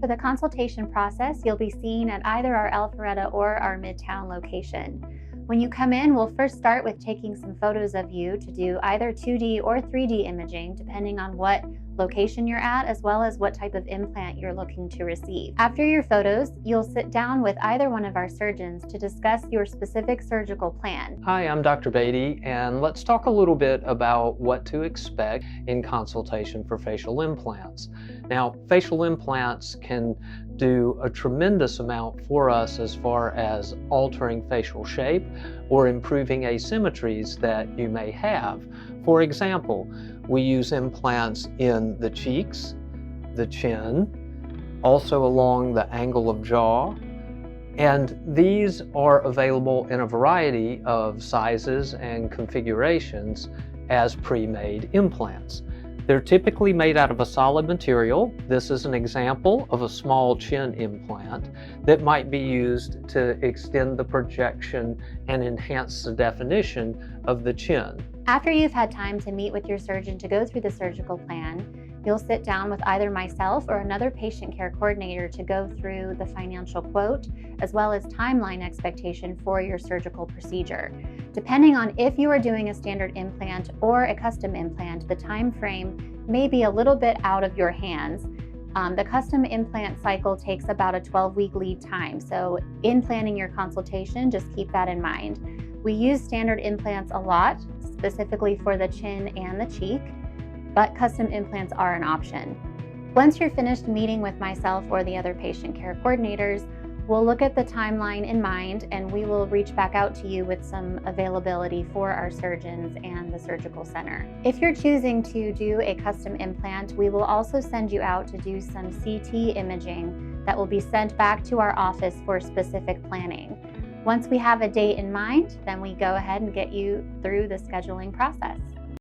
For the consultation process, you'll be seen at either our Alpharetta or our Midtown location. When you come in, we'll first start with taking some photos of you to do either 2D or 3D imaging, depending on what location you're at, as well as what type of implant you're looking to receive. After your photos, you'll sit down with either one of our surgeons to discuss your specific surgical plan. Hi, I'm Dr. Beaty, and let's talk a little bit about what to expect in consultation for facial implants. Now, facial implants can do a tremendous amount for us as far as altering facial shape or improving asymmetries that you may have. For example, we use implants in the cheeks, the chin, also along the angle of jaw, and these are available in a variety of sizes and configurations as pre-made implants. They're typically made out of a solid material. This is an example of a small chin implant that might be used to extend the projection and enhance the definition of the chin. After you've had time to meet with your surgeon to go through the surgical plan, you'll sit down with either myself or another patient care coordinator to go through the financial quote, as well as timeline expectation for your surgical procedure. Depending on if you are doing a standard implant or a custom implant, the time frame may be a little bit out of your hands. The custom implant cycle takes about a 12-week lead time, so in planning your consultation, just keep that in mind. We use standard implants a lot, specifically for the chin and the cheek, but custom implants are an option. Once you're finished meeting with myself or the other patient care coordinators, we'll look at the timeline in mind and we will reach back out to you with some availability for our surgeons and the surgical center. If you're choosing to do a custom implant, we will also send you out to do some CT imaging that will be sent back to our office for specific planning. Once we have a date in mind, then we go ahead and get you through the scheduling process.